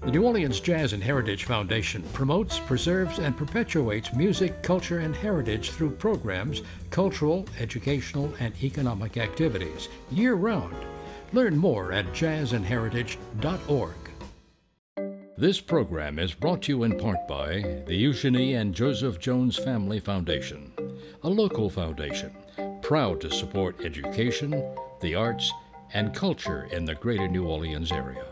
The New Orleans Jazz and Heritage Foundation promotes, preserves, and perpetuates music, culture, and heritage through programs, cultural, educational, and economic activities year-round. Learn more at jazzandheritage.org. This program is brought to you in part by the Eugenie and Joseph Jones Family Foundation, a local foundation proud to support education, the arts, and culture in the greater New Orleans area.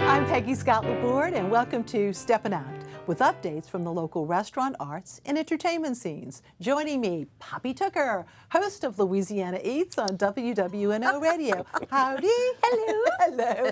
I'm Peggy Scott Laborde, and welcome to Steppin Out, with updates from the local restaurant, arts, and entertainment scenes. Joining me, Poppy Tooker, host of Louisiana Eats on WWNO Radio. Howdy. Hello. Hello.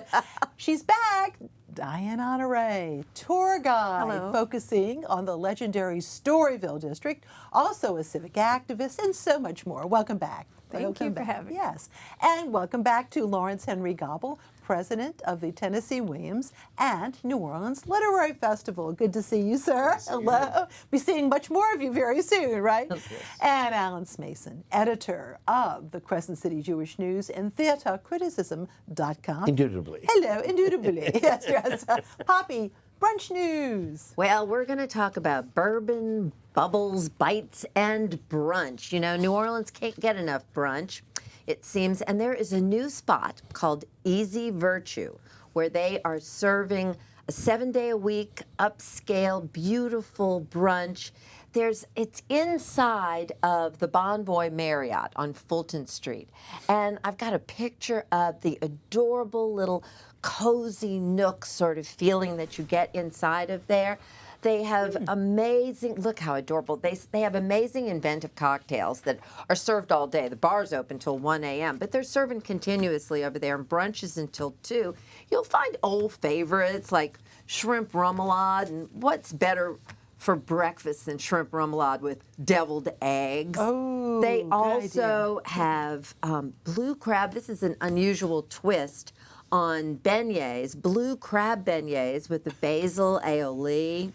She's back. Dianne Honoré, tour guide, Hello. focusing on the legendary Storyville district, also a civic activist, and so much more. Welcome back. Thank you for having me. Yes. And welcome back to Lawrence Henry Gobble, president of the Tennessee Williams and New Orleans Literary Festival. Good to see you, sir. Hello. Be seeing much more of you very soon, right? Yes. And Alan Smason, editor of the Crescent City Jewish News and theatercriticism.com. Indubitably. Hello, indubitably. Yes, yes. Poppy, brunch news. Well, we're going to talk about bourbon, bubbles, bites, and brunch. You know, New Orleans can't get enough brunch, it seems, and there is a new spot called Easy Virtue, where they are serving a 7-day-a-week, upscale, beautiful brunch. It's inside of the Bonvoy Marriott on Fulton Street, and I've got a picture of the adorable little cozy nook sort of feeling that you get inside of there. They have amazing, look how adorable, they have amazing inventive cocktails that are served all day. The bar's open till 1 a.m., but they're serving continuously over there, and brunches until 2. You'll find old favorites like shrimp remoulade, and what's better for breakfast than shrimp remoulade with deviled eggs. Oh, they good also have blue crab. This is an unusual twist on beignets, blue crab beignets with the basil aioli.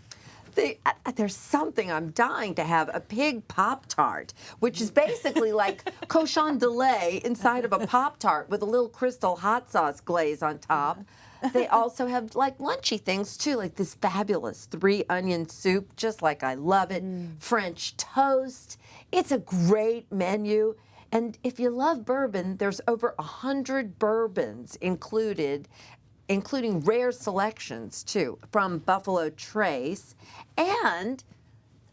There's something I'm dying to have, a pig Pop-Tart, which is basically like cochon de lait inside of a Pop-Tart with a little crystal hot sauce glaze on top. They also have like lunchy things too, like this fabulous 3-onion soup, just like I love it, French toast. It's a great menu. And if you love bourbon, there's over 100 bourbons included, including rare selections, too, from Buffalo Trace. And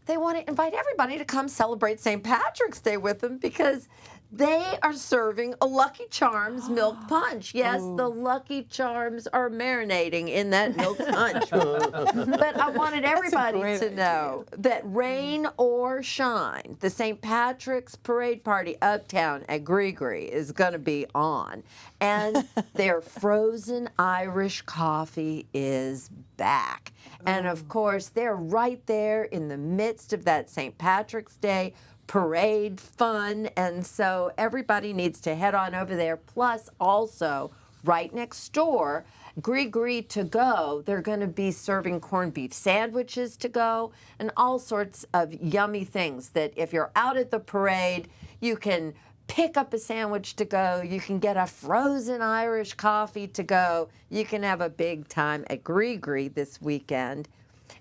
they want to invite everybody to come celebrate St. Patrick's Day with them because they are serving a Lucky Charms milk punch. Yes, the Lucky Charms are marinating in that milk punch. But I wanted everybody to know that rain or shine, the St. Patrick's Parade Party uptown at Gree is going to be on. And their frozen Irish coffee is back. And of course, they're right there in the midst of that St. Patrick's Day parade fun, and so everybody needs to head on over there. Plus, also, right next door, Gree to go, they're going to be serving corned beef sandwiches to go and all sorts of yummy things that if you're out at the parade, you can pick up a sandwich to go, you can get a frozen Irish coffee to go, you can have a big time at Gree this weekend.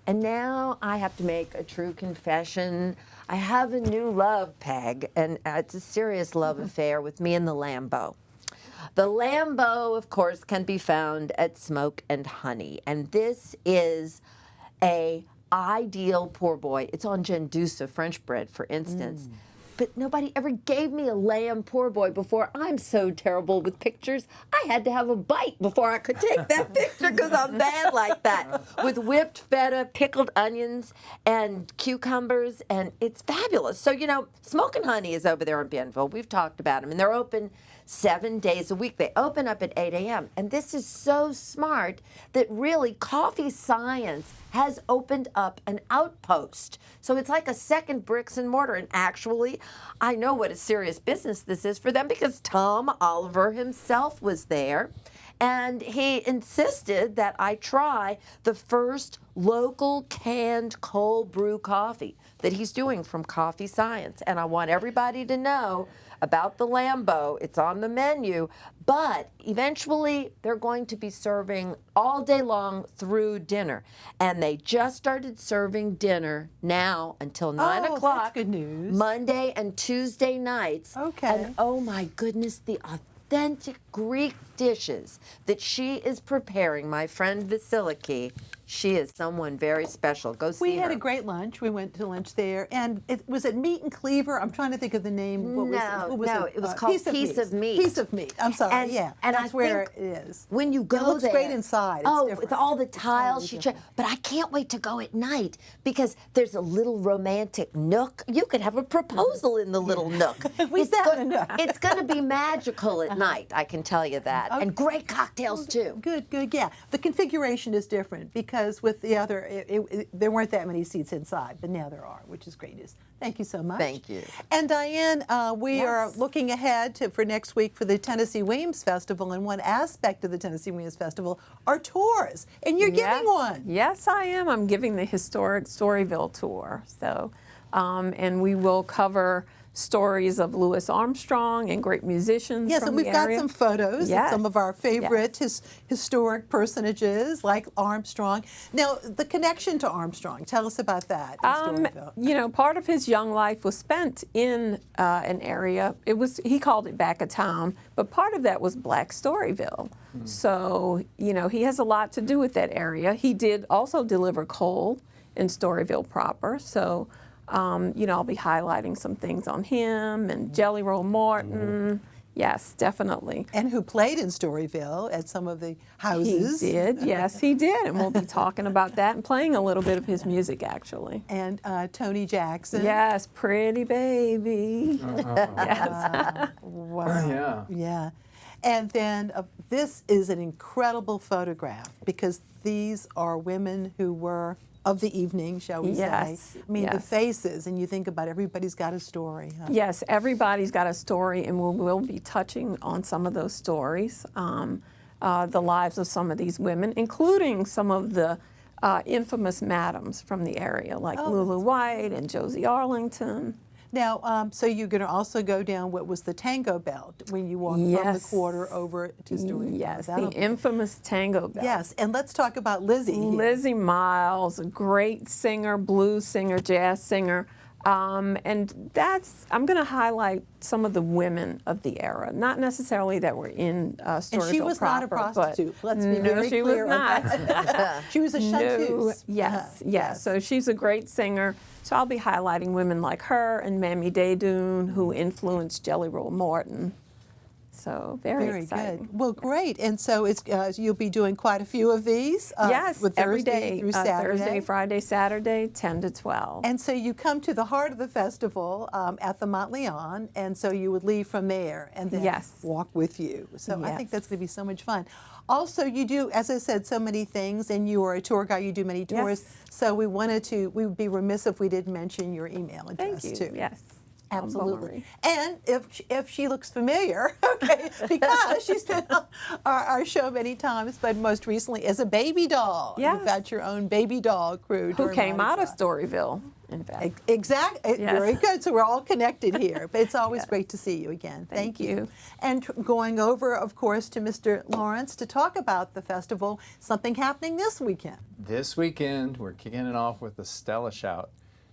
And now I have to make a true confession. I have a new love, Peg, and it's a serious love affair with me and the Lambo. The Lambo, of course, can be found at Smoke and Honey, and this is a ideal poor boy. It's on Gendusa French bread, for instance. But nobody ever gave me a lamb poor boy before. I'm so terrible with pictures. I had to have a bite before I could take that picture because I'm bad like that. With whipped feta, pickled onions, and cucumbers, and it's fabulous. So, you know, Smoke and Honey is over there in Bienville. We've talked about them, and they're open 7 days a week. They open up at 8 a.m. And this is so smart that really coffee science has opened up an outpost. So it's like a second bricks and mortar. And actually, I know what a serious business this is for them because Tom Oliver himself was there. And he insisted that I try the first local canned cold brew coffee that he's doing from Coffee Science. And I want everybody to know about the Lambo. It's on the menu, but eventually they're going to be serving all day long through dinner. And they just started serving dinner now until 9 Oh, o'clock. that's good news. Monday and Tuesday nights. Okay. And oh my goodness, the authentic Greek dishes that she is preparing, my friend Vasiliki. She is someone very special. Go see her. We had a great lunch. We went to lunch there, and was it Meat and Cleaver? I'm trying to think of the name. What was it was called Piece of Meat. Piece of Meat. I'm sorry. And- yeah, and that's I where think it is. When you go it looks there, great inside. It's oh, different. with all the It's tiles, totally but I can't wait to go at night because there's a little romantic nook. You could have a proposal in the little nook. We sat in a nook. It's going to be magical at night. I can tell you that, and great cocktails too. Good, yeah. The configuration is different because with the other, there weren't that many seats inside, but now there are, which is great news. Thank you so much. Thank you. And Dianne, we are looking ahead for next week for the Tennessee Williams Festival, and one aspect of the Tennessee Williams Festival are tours, and you're giving one. Yes, I am. I'm giving the historic Storyville tour. So, and we will cover stories of Louis Armstrong and great musicians. Yes, from and we've the got area. some photos of some of our favorite Yes. historic personages like Armstrong. Now, the connection to Armstrong, tell us about that in Storyville. You know, part of his young life was spent in an area. He called it back of town, but part of that was Black Storyville. So, you know, he has a lot to do with that area. He did also deliver coal in Storyville proper. So, you know, I'll be highlighting some things on him and Jelly Roll Morton. Yes, definitely. And who played in Storyville at some of the houses. He did, yes, he did. And we'll be talking about that and playing a little bit of his music, actually. And Tony Jackson. Yes, Pretty Baby. Yes. Wow. Yeah. And then this is an incredible photograph because these are women who were of the evening, shall we Yes, say. I mean, the yes. faces, and you think about everybody's got a story. Huh? Yes, everybody's got a story, and we will be touching on some of those stories, the lives of some of these women, including some of the infamous madams from the area, like Lulu White and Josie Arlington. Now, so you're going to also go down what was the Tango Belt when you walk from the Yes. quarter over to Storyville. Yes, That'll the infamous Tango Belt. Yes, and let's talk about Lizzie here. Lizzie Miles, a great singer, blues singer, jazz singer. And I'm going to highlight some of the women of the era, not necessarily that were in Storyville And she was proper, not a prostitute. but Let's be no, very she clear was on not. that. She was a No, chanteuse. yes, yes. So she's a great singer. So I'll be highlighting women like her and Mamie Daydoon, who influenced Jelly Roll Morton. So very exciting. Good. Well, great. And so it's you'll be doing quite a few of these. Yes, with every Thursday day, through Saturday. Thursday, Friday, Saturday, 10 to 12. And so you come to the heart of the festival at the Montleon, and so you would leave from there and then Yes. walk with you. So I think Yes. that's going to be so much fun. Also, you do, as I said, so many things, and you are a tour guide. You do many tours. Yes. So we would be remiss if we didn't mention your email address Thank you. too. Yes. Absolutely. And if she looks familiar, okay, because she's been on our show many times, but most recently as a baby doll. Yes. You've got your own baby doll crew. Who during came Mardi out of Gras. Storyville, in fact. Exactly. Yes. Very good. So we're all connected here. But it's always Yes. great to see you again. Thank you. And going over, of course, to Mr. Lawrence to talk about the festival, something happening this weekend. This weekend, we're kicking it off with the Stella Shout.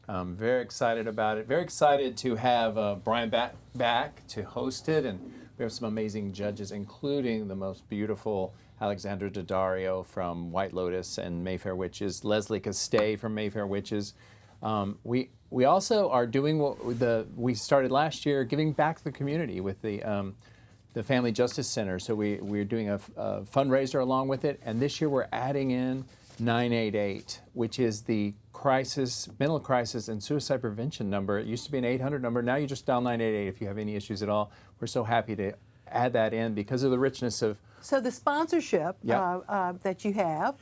I'm very excited about it. Very excited to have Brian back to host it, and we have some amazing judges, including the most beautiful Alexandra Daddario from White Lotus and Mayfair Witches, Leslie Castay from Mayfair Witches. We also are doing what we started last year, giving back to the community with the Family Justice Center. So we're doing a fundraiser along with it, and this year we're adding in 988, which is the mental crisis and suicide prevention number. It used to be an 800 number. Now you just dial 988 if you have any issues at all. We're so happy to add that in because of the richness of. So the sponsorship Yep. that you have,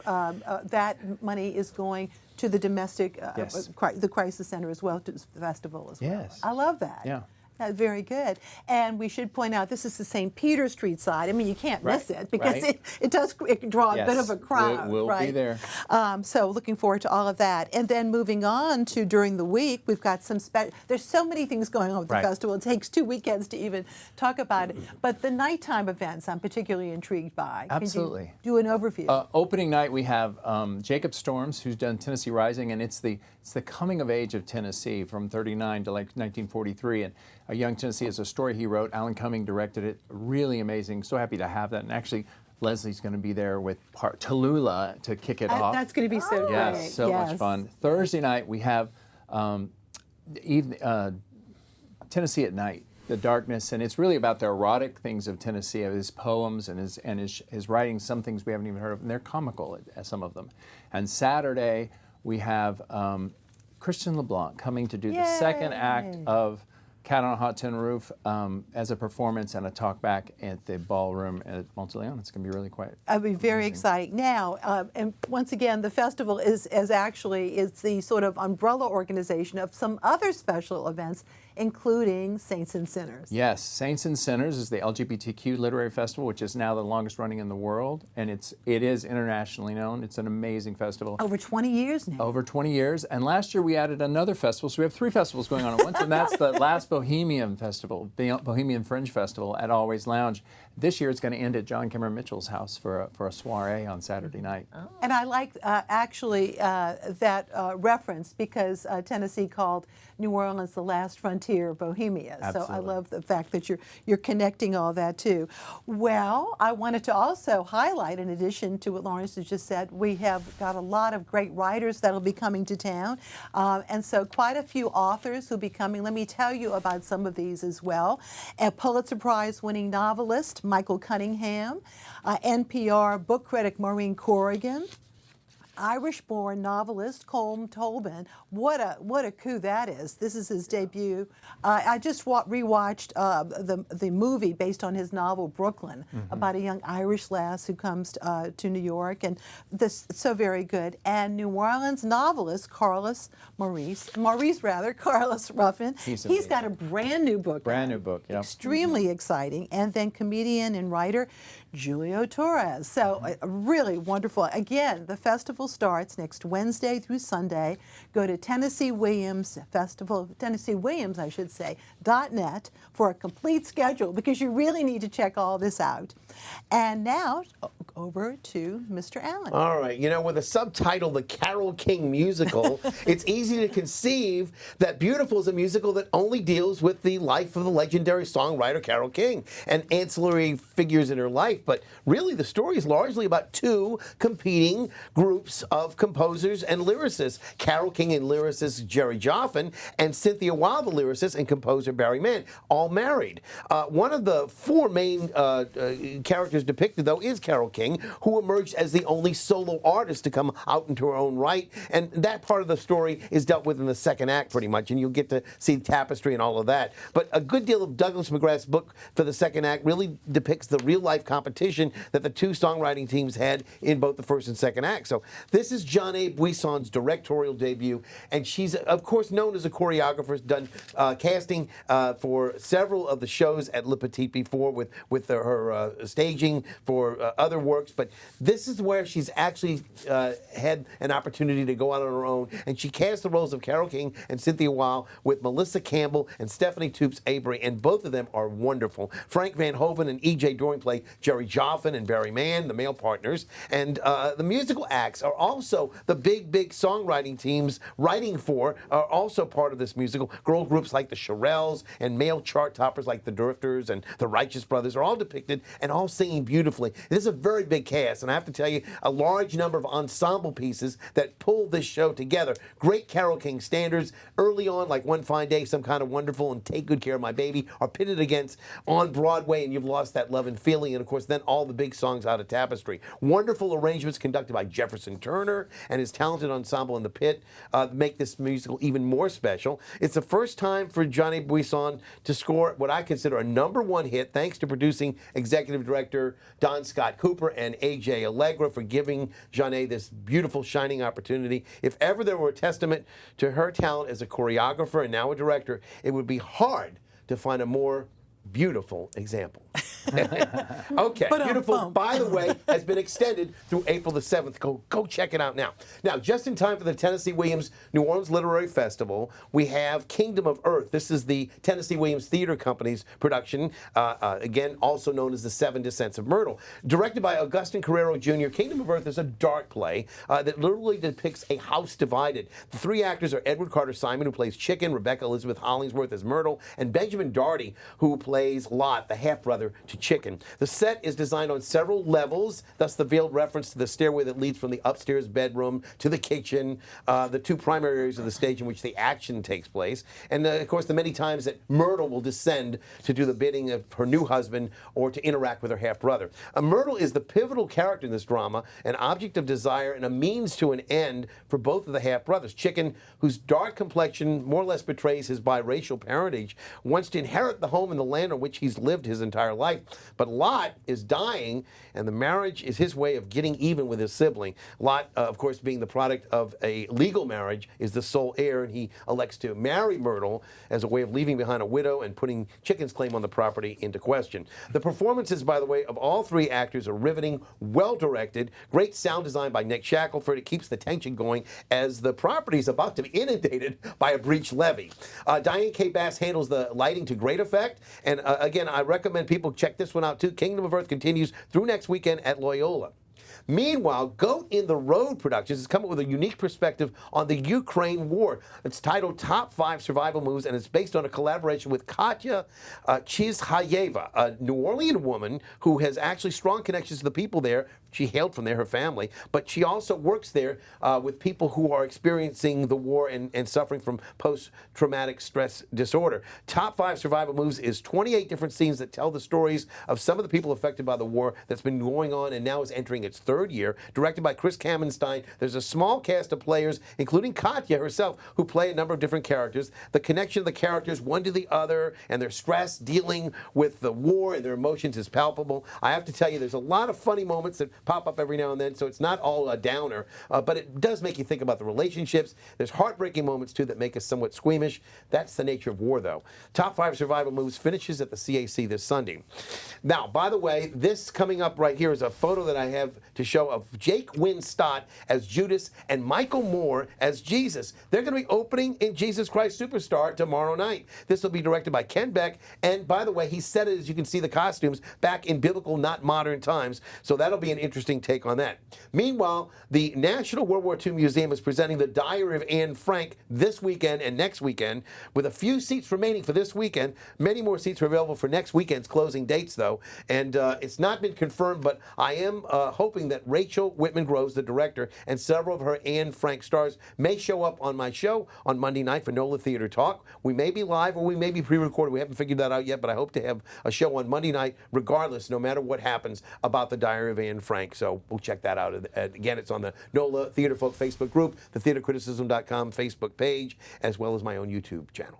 that money is going to the domestic, Yes. the crisis center as well, to the festival as well. Yes. I love that. Yeah. Very good. And we should point out this is the St. Peter Street side. I mean, you can't miss it because it does draw a bit of a crowd. We'll be there. So looking forward to all of that. And then moving on to during the week, we've got some there's so many things going on with the festival. It takes 2 weekends to even talk about it. But the nighttime events I'm particularly intrigued by. Absolutely. Can you do an overview? Opening night we have Jacob Storms, who's done Tennessee Rising, and it's the coming of age of Tennessee from 39 to like 1943. And A Young Tennessee is a story he wrote. Alan Cumming directed it. Really amazing. So happy to have that. And actually, Leslie's going to be there with Tallulah to kick it off. That's going to be so great. Yes, so much fun. Thursday night we have Tennessee at Night, The Darkness, and it's really about the erotic things of Tennessee, of his poems and his writing. Some things we haven't even heard of, and they're comical, some of them. And Saturday we have Christian LeBlanc coming to do the second act of Cat on a Hot Tin Roof as a performance and a talk back at the ballroom at Monteleone. It's going to be really quite It'll be very exciting. Now, and once again, the festival is the sort of umbrella organization of some other special events, including Saints and Sinners. Yes, Saints and Sinners is the LGBTQ literary festival, which is now the longest running in the world, and it is internationally known. It's an amazing festival. Over 20 years now. Over 20 years, and last year we added another festival, so we have 3 festivals going on at once, and that's the last Bohemian Festival, the Bohemian Fringe Festival at Always Lounge. This year it's going to end at John Cameron Mitchell's house for a soiree on Saturday night. And I like that reference because Tennessee called New Orleans the last frontier of Bohemia. Absolutely. So I love the fact that you're connecting all that too. Well, I wanted to also highlight, in addition to what Lawrence has just said, we have got a lot of great writers that'll be coming to town. And so quite a few authors who'll be coming. Let me tell you about some of these as well. A Pulitzer Prize winning novelist, Michael Cunningham, NPR book critic Maureen Corrigan, Irish-born novelist Colm Tobin. What a coup that is! This is his debut. I just rewatched the movie based on his novel Brooklyn, about a young Irish lass who comes to New York, and this so very good. And New Orleans novelist Carlos Ruffin. He's got a brand new book. Yep. Extremely exciting. And then comedian and writer Julio Torres. So really wonderful. Again, the festival starts next Wednesday through Sunday. Go to TennesseeWilliams.net for a complete schedule because you really need to check all this out. And now over to Mr. Allen. All right. With a subtitle, The Carole King Musical, it's easy to conceive that Beautiful is a musical that only deals with the life of the legendary songwriter Carole King and ancillary figures in her life. But really, the story is largely about 2 competing groups of composers and lyricists, Carole King and lyricist Jerry Joffin, and Cynthia Weil, the lyricist and composer Barry Mann, all married. One of the 4 main characters depicted, though, is Carole King, who emerged as the only solo artist to come out into her own right. And that part of the story is dealt with in the second act, pretty much, and you'll get to see tapestry and all of that. But a good deal of Douglas McGrath's book for the second act really depicts the real-life competition that the 2 songwriting teams had in both the first and second act. So this is Johnny Buisson's directorial debut, and she's, of course, known as a choreographer, done casting for several of the shows at Le Petit before with her staging for other works, but this is where she's actually had an opportunity to go out on her own, and she cast the roles of Carole King and Cynthia Weil with Melissa Campbell and Stephanie Toops Avery, and both of them are wonderful. Frank Van Hoven and E.J. Doring play Jerry Joffin and Barry Mann, the male partners, and the musical acts are also the big songwriting teams writing for are also part of this musical. Girl groups like the Shirelles and male chart toppers like the Drifters and the Righteous Brothers are all depicted and all singing beautifully. This is a very big cast, and I have to tell you, a large number of ensemble pieces that pull this show together. Great Carole King standards early on, like One Fine Day, Some Kind of Wonderful, and Take Good Care of My Baby, are pitted against On Broadway and You've Lost That Love and Feeling, and of course then all the big songs out of Tapestry. Wonderful arrangements conducted by Jefferson Turner and his talented ensemble in the pit make this musical even more special. It's the first time for Johnny Buisson to score what I consider a #1 hit, thanks to producing executive director Don Scott Cooper and A.J. Allegra for giving Johnny this beautiful, shining opportunity. If ever there were a testament to her talent as a choreographer and now a director, it would be hard to find a more beautiful example. Okay, beautiful, by the way, has been extended through April the 7th. Go check it out now. Now, just in time for the Tennessee Williams New Orleans Literary Festival, we have Kingdom of Earth. This is the Tennessee Williams Theater Company's production, again, also known as The Seven Descents of Myrtle. Directed by Augustin Carrero Jr., Kingdom of Earth is a dark play that literally depicts a house divided. The three actors are Edward Carter Simon, who plays Chicken, Rebecca Elizabeth Hollingsworth as Myrtle, and Benjamin Darty, who plays Lot, the half-brother to Chicken. The set is designed on several levels, thus the veiled reference to the stairway that leads from the upstairs bedroom to the kitchen, the two primary areas of the stage in which the action takes place, and of course the many times that Myrtle will descend to do the bidding of her new husband or to interact with her half-brother. Myrtle is the pivotal character in this drama, an object of desire and a means to an end for both of the half-brothers. Chicken, whose dark complexion more or less betrays his biracial parentage, wants to inherit the home and the land on which he's lived his entire life. But Lot is dying, and the marriage is his way of getting even with his sibling. Lot, of course, being the product of a legal marriage, is the sole heir, and he elects to marry Myrtle as a way of leaving behind a widow and putting Chicken's claim on the property into question. The performances, by the way, of all three actors are riveting, well-directed, great sound design by Nick Shackelford. It keeps the tension going as the property is about to be inundated by a breached levee. Diane K. Bass handles the lighting to great effect, and again, I recommend people check this one out too. Kingdom of Earth continues through next weekend at Loyola. Meanwhile, Goat in the Road Productions has come up with a unique perspective on the Ukraine war. It's titled Top 5 Survival Moves, and it's based on a collaboration with Katya Chizhayeva, a New Orleans woman who has actually strong connections to the people there. She hailed from there, her family, but she also works there with people who are experiencing the war and suffering from post-traumatic stress disorder. Top 5 Survival Moves is 28 different scenes that tell the stories of some of the people affected by the war that's been going on and now is entering its third year. Directed by Chris Kamenstein, there's a small cast of players, including Katya herself, who play a number of different characters. The connection of the characters, one to the other, and their stress dealing with the war and their emotions is palpable. I have to tell you, there's a lot of funny moments that pop up every now and then, so it's not all a downer, but it does make you think about the relationships. There's heartbreaking moments, too, that make us somewhat squeamish. That's the nature of war, though. Top 5 Survival Moves finishes at the CAC this Sunday. Now, by the way, this coming up right here is a photo that I have to show of Jake Wynn Stott as Judas and Michael Moore as Jesus. They're going to be opening in Jesus Christ Superstar tomorrow night. This will be directed by Ken Beck, and by the way, he set it, as you can see, the costumes back in biblical, not modern times, so that'll be an interesting take on that. Meanwhile, the National World War II Museum is presenting the Diary of Anne Frank this weekend and next weekend, with a few seats remaining for this weekend. Many more seats are available for next weekend's closing dates, though, and it's not been confirmed, but I am hoping that Rachel Whitman Groves, the director, and several of her Anne Frank stars may show up on my show on Monday night for NOLA Theater Talk. We may be live or we may be pre-recorded. We haven't figured that out yet, but I hope to have a show on Monday night regardless, no matter what happens, about the Diary of Anne Frank. So we'll check that out. Again, it's on the NOLA Theater Folk Facebook group, the theatercriticism.com Facebook page, as well as my own YouTube channel.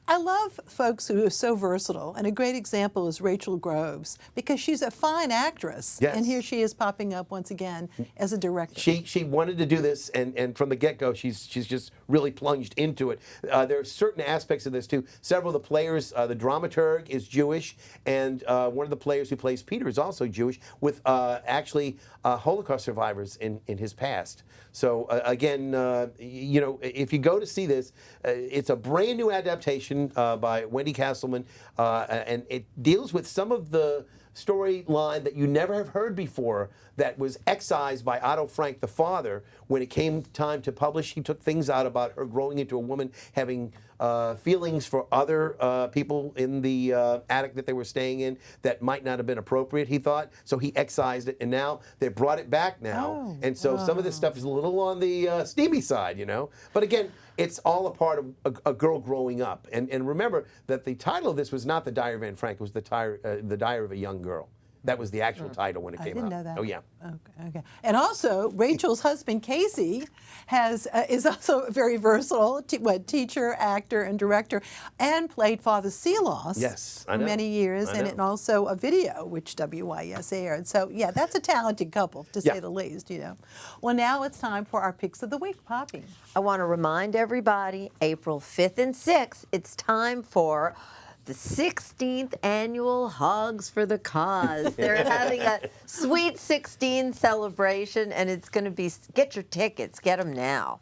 I love folks who are so versatile, and a great example is Rachel Groves, because she's a fine actress, Yes. and here she is popping up once again as a director. She wanted to do this, and from the get-go, she's just really plunged into it. There are certain aspects of this, too. Several of the players, the dramaturg is Jewish, and one of the players who plays Peter is also Jewish, with actually Holocaust survivors in his past. So again, you know, if you go to see this, it's a brand new adaptation by Wendy Castleman, and it deals with some of the storyline that you never have heard before that was excised by Otto Frank, the father. When it came time to publish, he took things out about her growing into a woman, having feelings for other people in the attic that they were staying in that might not have been appropriate, he thought. So he excised it, and now they brought it back now. And so some of this stuff is a little on the steamy side, you know. But again, it's all a part of a girl growing up. And remember that the title of this was not The Diary of Anne Frank, it was The Diary of a Young Girl. That was the actual title when it came out. I didn't know that. Oh, yeah. Okay. And also, Rachel's husband, Casey, is also very versatile, teacher, actor, and director, and played Father Seeloss for many years, and also a video, which WYES aired. So, yeah, that's a talented couple, to say the least, you know. Well, now it's time for our Picks of the Week. Poppy. I want to remind everybody, April 5th and 6th, it's time for the 16th annual Hogs for the Cause. They're having a Sweet 16 celebration, and it's going to be, get your tickets, get them now.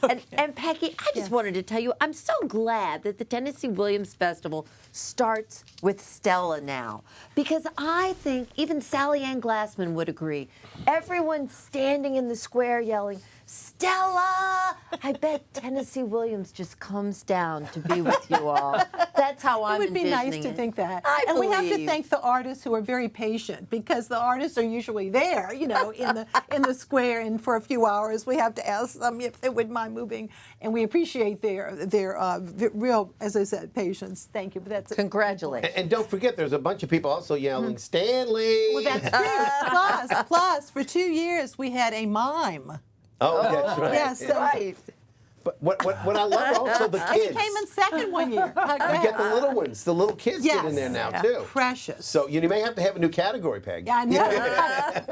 And Peggy, I just wanted to tell you, I'm so glad that the Tennessee Williams Festival starts with Stella now, because I think even Sally Ann Glassman would agree. Everyone standing in the square yelling, Stella! I bet Tennessee Williams just comes down to be with you all. That's how I'm envisioning it. It would be nice to think that. I We have to believe. thank the artists who are very patient, because the artists are usually there, in the square, and for a few hours we have to ask them if they wouldn't mind moving, and we appreciate their real, as I said, patience. Thank you. But that's Congratulations. And don't forget, there's a bunch of people also yelling, Stanley! Well, that's true. Plus, for 2 years we had a mime. Oh, that's right. Yes, so Right. But what I love also the and he kids. came in second one year. You get the little ones. The little kids get in there now, too. Precious. So you may have to have a new category, Peg. Yeah, I know.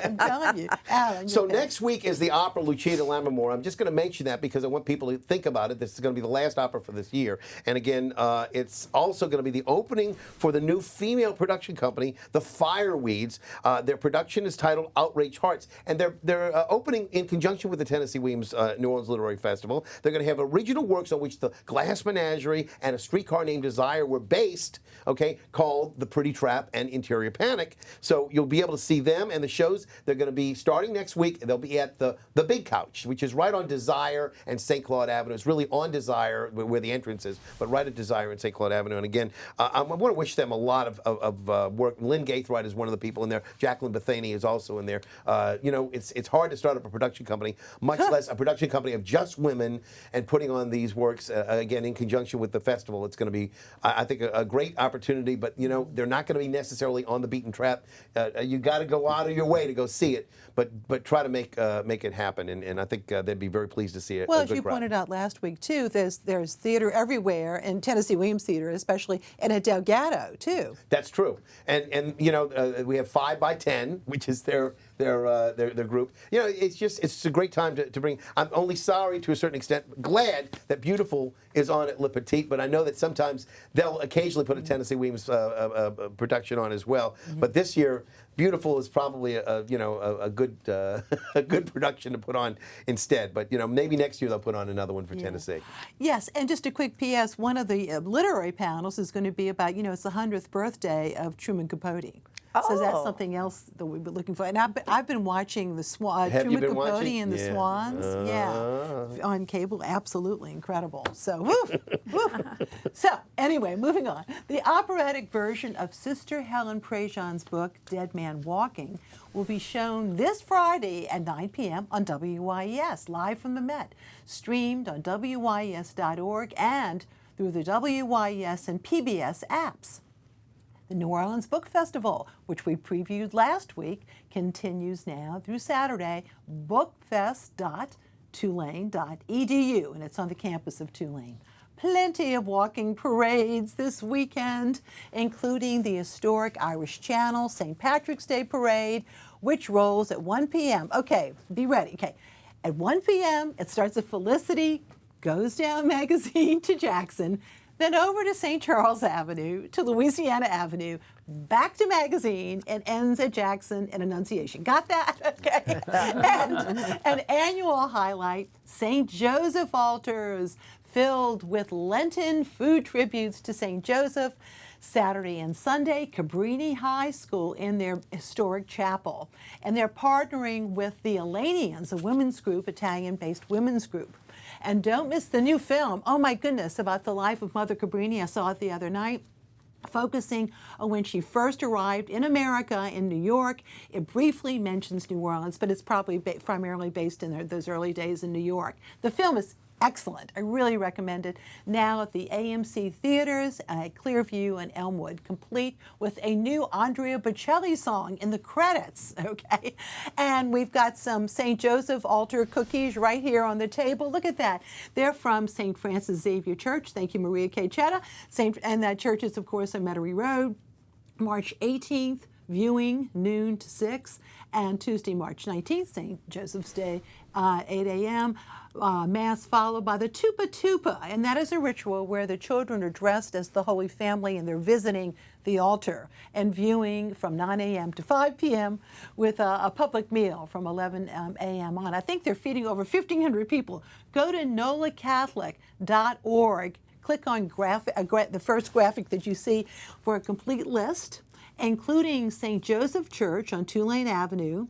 I'm telling you. Alan, So you're next week is the opera Lucida Lammermoor. I'm just going to mention that because I want people to think about it. This is going to be the last opera for this year. And again, it's also going to be the opening for the new female production company, the Fireweeds. Their production is titled Outraged Hearts. And they're opening in conjunction with the Tennessee Williams New Orleans Literary Festival. They're going to have original works on which the Glass Menagerie and A Streetcar Named Desire were based, okay, called The Pretty Trap and Interior Panic. So you'll be able to see them and the shows. They're going to be starting next week. They'll be at the Big Couch, which is right on Desire and St. Claude Avenue. It's really on Desire where the entrance is, but right at Desire and St. Claude Avenue. And again, I want to wish them a lot of work. Lynn Gaithright is one of the people in there. Jacqueline Bethany is also in there. It's hard to start up a production company, much less a production company of just women, and putting on these works, again, in conjunction with the festival. It's going to be, I think, a great opportunity, but, they're not going to be necessarily on the beaten track. You got to go out of your way to go see it, but try to make it happen, and I think they'd be very pleased to see it. Well, as you pointed out last week, too, there's theater everywhere, and Tennessee Williams Theater especially, and at Delgado, too. That's true, and we have 5 by 10, which is their group. It's a great time to bring. I'm only sorry to a certain extent, glad that Beautiful is on at Le Petit, but I know that sometimes they'll occasionally put a Tennessee Williams production on as well. But this year, Beautiful is probably a good a good production to put on instead. But maybe next year they'll put on another one for Tennessee. Yes, and just a quick P.S. One of the literary panels is going to be about it's the 100th birthday of Truman Capote. So that's something else that we've been looking for. And I've been watching the Swan, Have you Truman been Capote watching? and the Yeah. Swans, on cable. Absolutely incredible. So, woo, woo. So anyway, moving on. The operatic version of Sister Helen Prejean's book, Dead Man Walking, will be shown this Friday at 9 p.m. on WYES, live from the Met, streamed on WYES.org and through the WYES and PBS apps. The New Orleans Book Festival, which we previewed last week, continues now through Saturday, bookfest.tulane.edu, and it's on the campus of Tulane. Plenty of walking parades this weekend, including the historic Irish Channel St. Patrick's Day Parade, which rolls at 1 p.m. Okay, be ready. Okay, at 1 p.m., it starts at Felicity, goes down Magazine to Jackson, then over to St. Charles Avenue, to Louisiana Avenue, back to Magazine, and ends at Jackson and Annunciation. Got that? Okay. And an annual highlight, St. Joseph altars, filled with Lenten food tributes to St. Joseph. Saturday and Sunday, Cabrini High School in their historic chapel. And they're partnering with the Elenians, a women's group, Italian-based women's group. And don't miss the new film, oh my goodness, about the life of Mother Cabrini. I saw it the other night, focusing on when she first arrived in America, in New York. It briefly mentions New Orleans, but it's probably primarily based in those early days in New York. The film is excellent. I really recommend it. Now at the AMC Theaters at Clearview and Elmwood, complete with a new Andrea Bocelli song in the credits, okay? And we've got some St. Joseph altar cookies right here on the table. Look at that. They're from St. Francis Xavier Church. Thank you, Maria K. Chetta. And that church is, of course, on Metairie Road. March 18th viewing noon to 6, and Tuesday, March 19th, St. Joseph's Day, 8 a.m., Mass followed by the Tupa Tupa, and that is a ritual where the children are dressed as the Holy Family and they're visiting the altar, and viewing from 9 a.m. to 5 p.m. with a public meal from 11 a.m. on. I think they're feeding over 1,500 people. Go to nolacatholic.org, click on the first graphic that you see for a complete list, including St. Joseph Church on Tulane Avenue,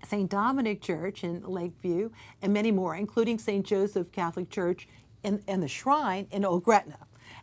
St. Dominic Church in Lakeview, and many more, including St. Joseph Catholic Church and the Shrine in Old Gretna.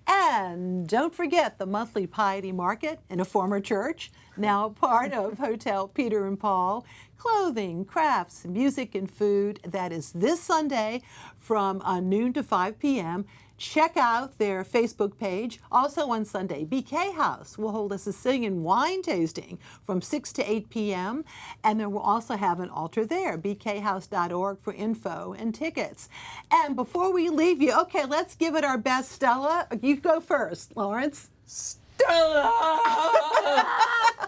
And don't forget the monthly Piety Market in a former church, now part of Hotel Peter and Paul. Clothing, crafts, music, and food. That is this Sunday from noon to 5 p.m. Check out their Facebook page. Also on Sunday, BK House will hold a Sicilian wine tasting from 6 to 8 p.m. And then we'll also have an altar there, bkhouse.org for info and tickets. And before we leave you, okay, let's give it our best. Stella, you go first, Lawrence. Stella!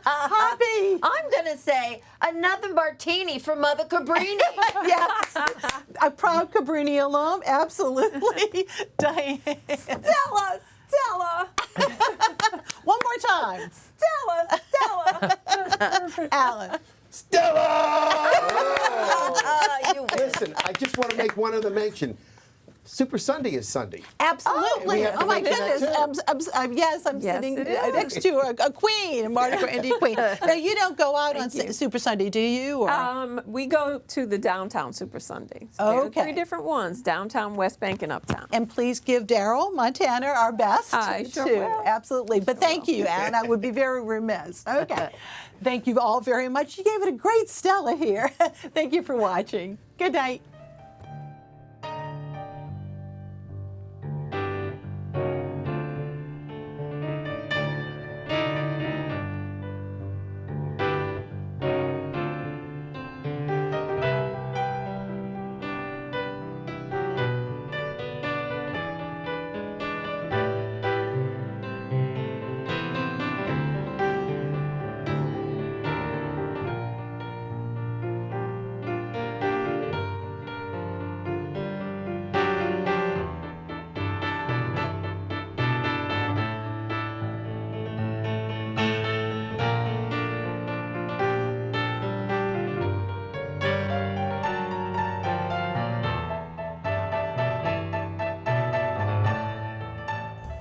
Poppy! I'm going to say another martini for Mother Cabrini. Yes, a proud Cabrini alum, absolutely. Diane. Stella, Stella, One more time. Stella, Stella. Alan. Stella! You win. Listen, I just want to make one other mention. Super Sunday is Sunday. Absolutely. we have to Oh my mention that goodness. Yes, I'm Yes, sitting it is. next to a queen, a Mardi Gras Indian queen. Now, you don't go out on Super Sunday, do you? Or? We go to the downtown Super Sunday. So there are Okay. 3 different ones: downtown, West Bank, and Uptown. And please give Daryl Montana our best. I sure too. will. Absolutely. But thank you, Anne. I would be very remiss. Okay. Thank you all very much. You gave it a great Stella here. Thank you for watching. Good night.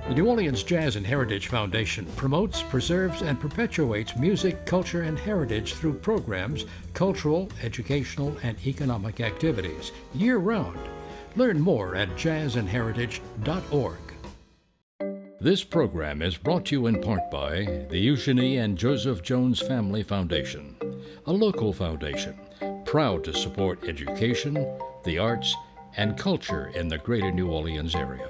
The New Orleans Jazz and Heritage Foundation promotes, preserves, and perpetuates music, culture, and heritage through programs, cultural, educational, and economic activities year-round. Learn more at jazzandheritage.org. This program is brought to you in part by the Eugenie and Joseph Jones Family Foundation, a local foundation proud to support education, the arts, and culture in the greater New Orleans area.